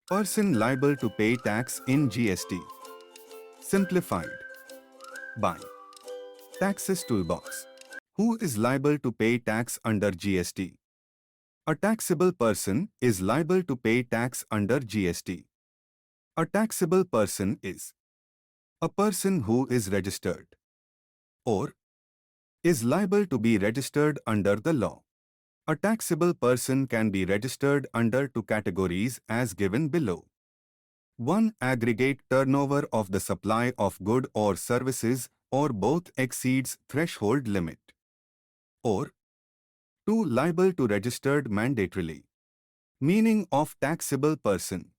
Person liable to pay tax in GST. Simplified by Taxestoolbox. Who is liable to pay tax under GST? A taxable person is liable to pay tax under GST. A taxable person is a person who is registered or is liable to be registered under the law. A taxable person can be registered under two categories as given below. 1. Aggregate turnover of the supply of good or services or both exceeds threshold limit. Or 2. Liable to registered mandatorily. Meaning of taxable person.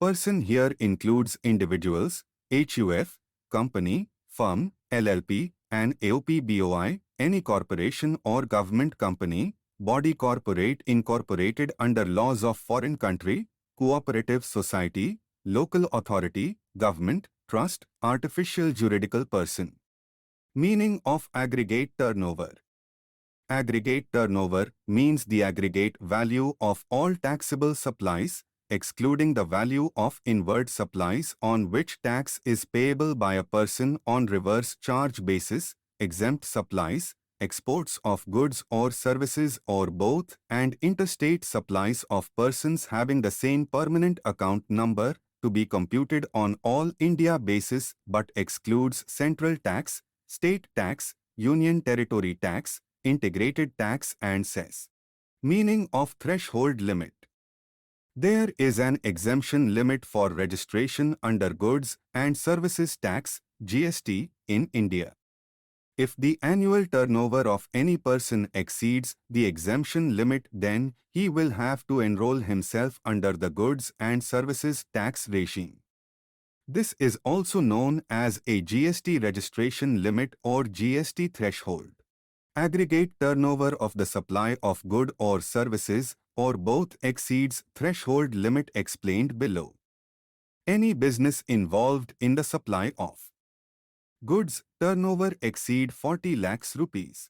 Person here includes individuals, HUF, company, firm, LLP, and AOPBOI, any corporation or government company, body corporate incorporated under laws of foreign country, cooperative society, local authority, government, trust, artificial juridical person. Meaning of aggregate turnover. Aggregate turnover means the aggregate value of all taxable supplies, excluding the value of inward supplies on which tax is payable by a person on reverse charge basis, exempt supplies, exports of goods or services or both, and interstate supplies of persons having the same permanent account number, to be computed on all India basis but excludes central tax, state tax, union territory tax, integrated tax and cess. Meaning of threshold limit. There is an exemption limit for registration under Goods and Services Tax (GST) in India. If the annual turnover of any person exceeds the exemption limit, then he will have to enroll himself under the Goods and Services Tax regime. This is also known as a GST registration limit or GST threshold. Aggregate turnover of the supply of good or services or both exceeds threshold limit explained below. Any business involved in the supply of goods turnover exceed 40 lakhs rupees.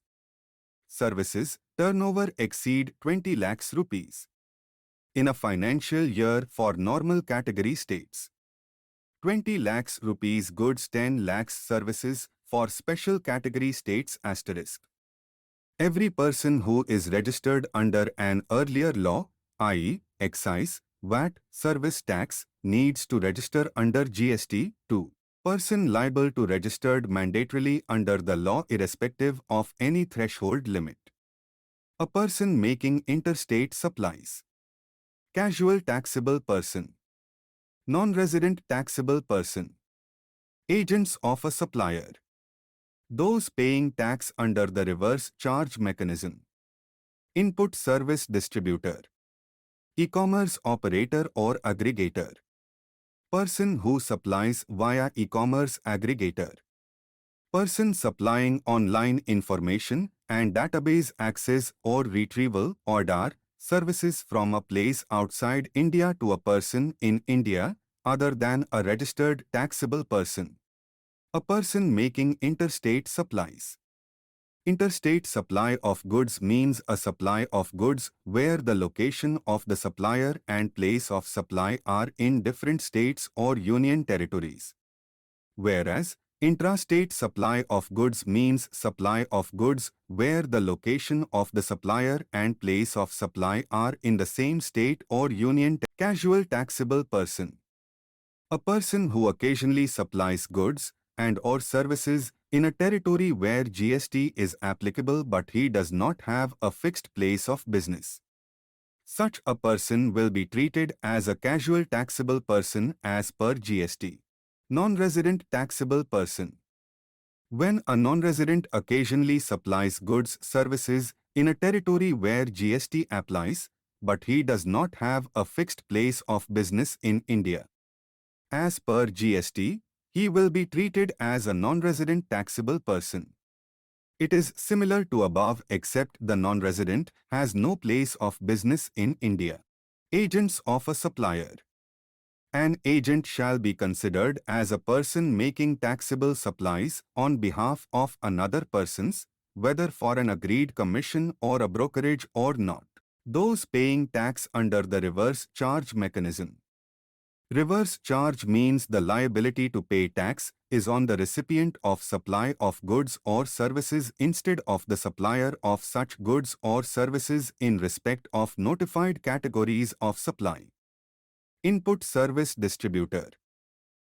Services turnover exceed 20 lakhs rupees. In a financial year for normal category states. 20 lakhs rupees goods, 10 lakhs services for special category states asterisk. Every person who is registered under an earlier law, i.e., excise, VAT, service tax, needs to register under GST. 2. Person liable to registered mandatorily under the law irrespective of any threshold limit. A person making interstate supplies. Casual taxable person. Non-resident taxable person. Agents of a supplier. Those paying tax under the reverse charge mechanism. Input service distributor. E-commerce operator or aggregator. Person who supplies via e-commerce aggregator. Person supplying online information and database access or retrieval (ORDAR) services from a place outside India to a person in India other than a registered taxable person. A person making interstate supplies. Interstate supply of goods means a supply of goods where the location of the supplier and place of supply are in different states or union territories. Whereas, intrastate supply of goods means supply of goods where the location of the supplier and place of supply are in the same state or union. Casual taxable person. A person who occasionally supplies goods and or services in a territory where GST is applicable but he does not have a fixed place of business. Such a person will be treated as a casual taxable person as per GST. Non-resident taxable person. When a non-resident occasionally supplies goods, services in a territory where GST applies, but he does not have a fixed place of business in India. As per GST, he will be treated as a non-resident taxable person. It is similar to above except the non-resident has no place of business in India. Agents of a supplier. An agent shall be considered as a person making taxable supplies on behalf of another persons, whether for an agreed commission or a brokerage or not. Those paying tax under the reverse charge mechanism. Reverse charge means the liability to pay tax is on the recipient of supply of goods or services instead of the supplier of such goods or services in respect of notified categories of supply. Input Service Distributor.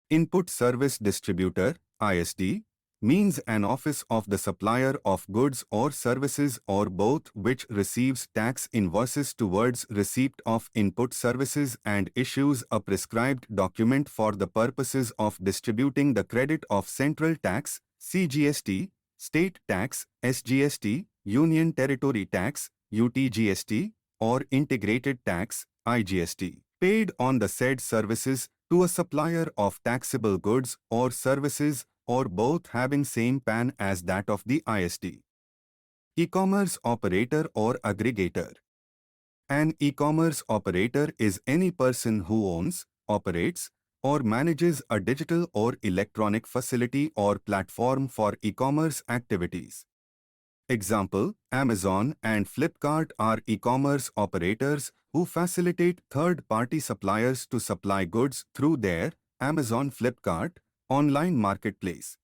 Input Service Distributor, ISD, means an office of the supplier of goods or services or both which receives tax invoices towards receipt of input services and issues a prescribed document for the purposes of distributing the credit of central tax, CGST, state tax, SGST, union territory tax, UTGST, or integrated tax, IGST, paid on the said services to a supplier of taxable goods or services or both having same PAN as that of the ISD. E-commerce operator or aggregator. An e-commerce operator is any person who owns, operates, or manages a digital or electronic facility or platform for e-commerce activities. Example, Amazon and Flipkart are e-commerce operators who facilitate third-party suppliers to supply goods through their Amazon Flipkart online marketplace.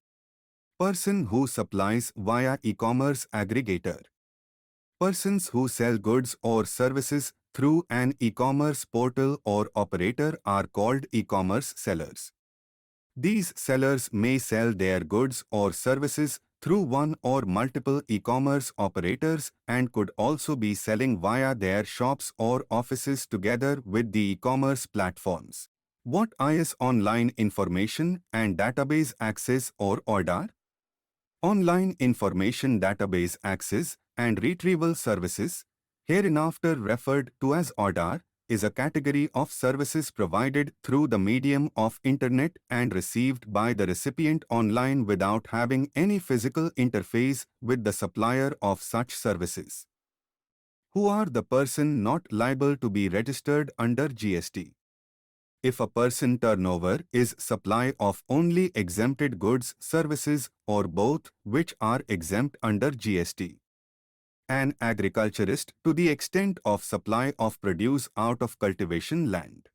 Person who supplies via e-commerce aggregator. Persons who sell goods or services through an e-commerce portal or operator are called e-commerce sellers. These sellers may sell their goods or services through one or multiple e-commerce operators and could also be selling via their shops or offices together with the e-commerce platforms. What is Online Information and Database Access or OIDAR? Online Information Database Access and Retrieval Services, hereinafter referred to as OIDAR, is a category of services provided through the medium of Internet and received by the recipient online without having any physical interface with the supplier of such services. Who are the person not liable to be registered under GST? If a person turnover is supply of only exempted goods, services, or both which are exempt under GST. An agriculturist to the extent of supply of produce out of cultivation land.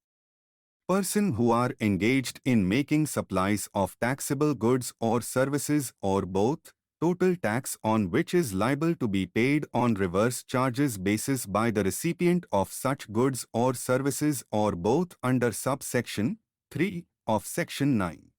Person who are engaged in making supplies of taxable goods or services or both, total tax on which is liable to be paid on reverse charges basis by the recipient of such goods or services or both under subsection 3 of section 9.